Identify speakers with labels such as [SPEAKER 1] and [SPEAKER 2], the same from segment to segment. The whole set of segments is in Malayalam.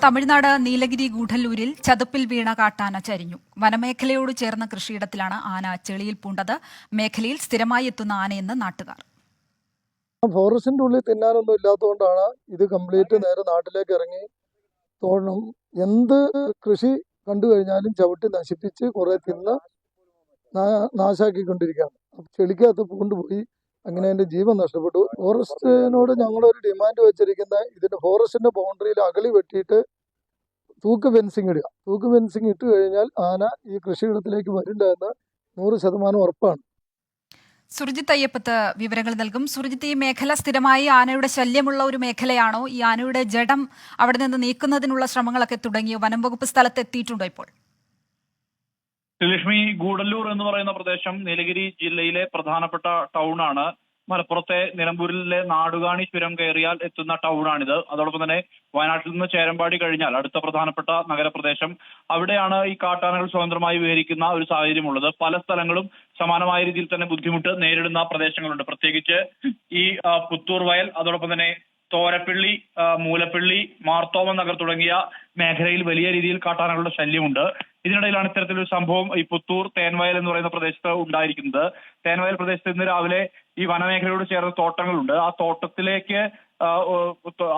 [SPEAKER 1] തമിഴ്നാട് നീലഗിരി ഗൂഢല്ലൂരിൽ ചതുപ്പിൽ വീണ കാട്ടാന ചരിഞ്ഞു. വനമേഖലയോട് ചേർന്ന കൃഷിയിടത്തിലാണ് ആന ചെളിയിൽ പൂണ്ടത്. മേഖലയിൽ സ്ഥിരമായി എത്തുന്ന ആനയെന്ന് നാട്ടുകാർ.
[SPEAKER 2] ഫോറസ്റ്റിന്റെ ഉള്ളിൽ തിന്നാനൊന്നും ഇല്ലാത്തതുകൊണ്ടാണ് ഇത് കംപ്ലീറ്റ് നേരെ നാട്ടിലേക്ക് ഇറങ്ങി തോന്നും. എന്ത് കൃഷി കണ്ടു കഴിഞ്ഞാലും ചവിട്ടി നശിപ്പിച്ച് കുറെ തിന്ന് നാശാക്കിക്കൊണ്ടിരിക്കുകയാണ്. ചെളിക്കകത്ത് പൂണ്ടുപോയി, അങ്ങനെ എൻ്റെ ജീവൻ നഷ്ടപ്പെട്ടു. ഫോറസ്റ്റിനോട് ഞങ്ങളൊരു ഡിമാൻഡ് വെച്ചിരിക്കുന്ന ഇതിന്റെ ഫോറസ്റ്റിന്റെ ബൗണ്ടറിയിൽ അകലി വെട്ടിയിട്ട് തൂക്ക് ഫെൻസിങ് ഇടുക. തൂക്ക് ഫെൻസിങ് ഇട്ട് കഴിഞ്ഞാൽ ആന ഈ കൃഷിയിടത്തിലേക്ക് വരില്ല എന്ന് 100% ഉറപ്പാണ്.
[SPEAKER 1] സുർജിത്ത് അയ്യപ്പത്ത് വിവരങ്ങൾ നൽകും. സുർജിത്ത്, ഈ മേഖല സ്ഥിരമായി ആനയുടെ ശല്യമുള്ള ഒരു മേഖലയാണോ? ഈ ആനയുടെ ജഡം അവിടെ നിന്ന് നീക്കുന്നതിനുള്ള ശ്രമങ്ങളൊക്കെ തുടങ്ങിയോ? വനം വകുപ്പ് സ്ഥലത്ത് എത്തിയിട്ടുണ്ടോ ഇപ്പോൾ?
[SPEAKER 3] ലക്ഷ്മി, ഗൂഡല്ലൂർ എന്ന് പറയുന്ന പ്രദേശം നീലഗിരി ജില്ലയിലെ പ്രധാനപ്പെട്ട ടൗൺ ആണ്. മലപ്പുറത്തെ നിലമ്പൂരിലെ നാടുകാണി ചുരം കയറിയാൽ എത്തുന്ന ടൗണാണിത്. അതോടൊപ്പം തന്നെ വയനാട്ടിൽ നിന്ന് ചേരമ്പാടി കഴിഞ്ഞാൽ അടുത്ത പ്രധാനപ്പെട്ട നഗരപ്രദേശം. അവിടെയാണ് ഈ കാട്ടാനകൾ സ്വതന്ത്രമായി വിഹരിക്കുന്ന ഒരു സാഹചര്യമുള്ളത്. പല സ്ഥലങ്ങളും സമാനമായ രീതിയിൽ തന്നെ ബുദ്ധിമുട്ട് നേരിടുന്ന പ്രദേശങ്ങളുണ്ട്. പ്രത്യേകിച്ച് ഈ പുത്തൂർ വയൽ, അതോടൊപ്പം തന്നെ തോരപ്പള്ളി, മൂലപ്പള്ളി, മാർത്തോമൻ നഗർ തുടങ്ങിയ മേഖലയിൽ വലിയ രീതിയിൽ കാട്ടാനകളുടെ ശല്യമുണ്ട്. ഇതിനിടയിലാണ് ഇത്തരത്തിലൊരു സംഭവം ഈ പുത്തൂർ തേൻവയൽ എന്ന് പറയുന്ന പ്രദേശത്ത് ഉണ്ടായിരിക്കുന്നത്. തേൻവയൽ പ്രദേശത്ത് ഇന്ന് രാവിലെ ഈ വനമേഖലയോട് ചേർന്ന തോട്ടങ്ങളുണ്ട്. ആ തോട്ടത്തിലേക്ക്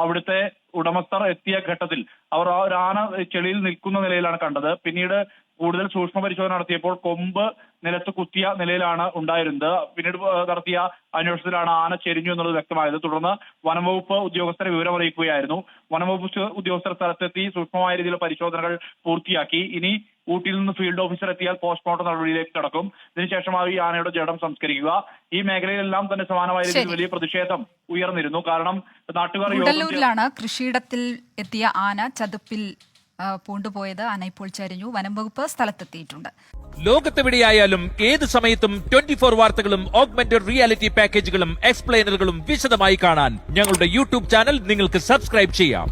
[SPEAKER 3] അവിടുത്തെ ഉടമസ്ഥർ എത്തിയ ഘട്ടത്തിൽ അവർ ആ ഒരു ആന ചെളിയിൽ നിൽക്കുന്ന നിലയിലാണ് കണ്ടത്. പിന്നീട് കൂടുതൽ സൂക്ഷ്മ പരിശോധന നടത്തിയപ്പോൾ കൊമ്പ് നിലത്ത് കുത്തിയ നിലയിലാണ് ഉണ്ടായിരുന്നത്. പിന്നീട് നടത്തിയ അന്വേഷണത്തിലാണ് ആന ചെരിഞ്ഞു എന്നുള്ളത് വ്യക്തമായത്. തുടർന്ന് വനംവകുപ്പ് ഉദ്യോഗസ്ഥരെ വിവരം അറിയിക്കുകയായിരുന്നു. വനംവകുപ്പ് ഉദ്യോഗസ്ഥർ സ്ഥലത്തെത്തി സൂക്ഷ്മമായ രീതിയിലുള്ള പരിശോധനകൾ പൂർത്തിയാക്കി. ഇനി ഊട്ടിയിൽ നിന്ന് ഫീൽഡ് ഓഫീസർ എത്തിയാൽ പോസ്റ്റ്മോർട്ടം നടപടിയിലേക്ക് കടക്കും. ഇതിനുശേഷമായി ഈ ആനയുടെ ജഡം സംസ്കരിക്കുക. ഈ മേഖലയിലെല്ലാം തന്നെ സമാനമായ രീതിയിൽ വലിയ പ്രതിഷേധം ഉയർന്നിരുന്നു. കാരണം നാട്ടുകാർ
[SPEAKER 1] ഗൂഡല്ലൂരിലാണ് കൃഷിയിടത്തിൽ എത്തിയ ആന ചതുപ്പിൽ പൂണ്ടുപോയത്. ആന ഇപ്പോൾ ചരിഞ്ഞു. വനം വകുപ്പ് സ്ഥലത്തെത്തിയിട്ടുണ്ട്.
[SPEAKER 4] ലോകത്തെവിടെയായാലും ഏത് സമയത്തും 24 വാർത്തകളും ഓഗ്മെന്റഡ് റിയാലിറ്റി പാക്കേജുകളും എക്സ്പ്ലെയിനറുകളും വിശദമായി കാണാൻ ഞങ്ങളുടെ യൂട്യൂബ് ചാനൽ നിങ്ങൾക്ക് സബ്സ്ക്രൈബ് ചെയ്യാം.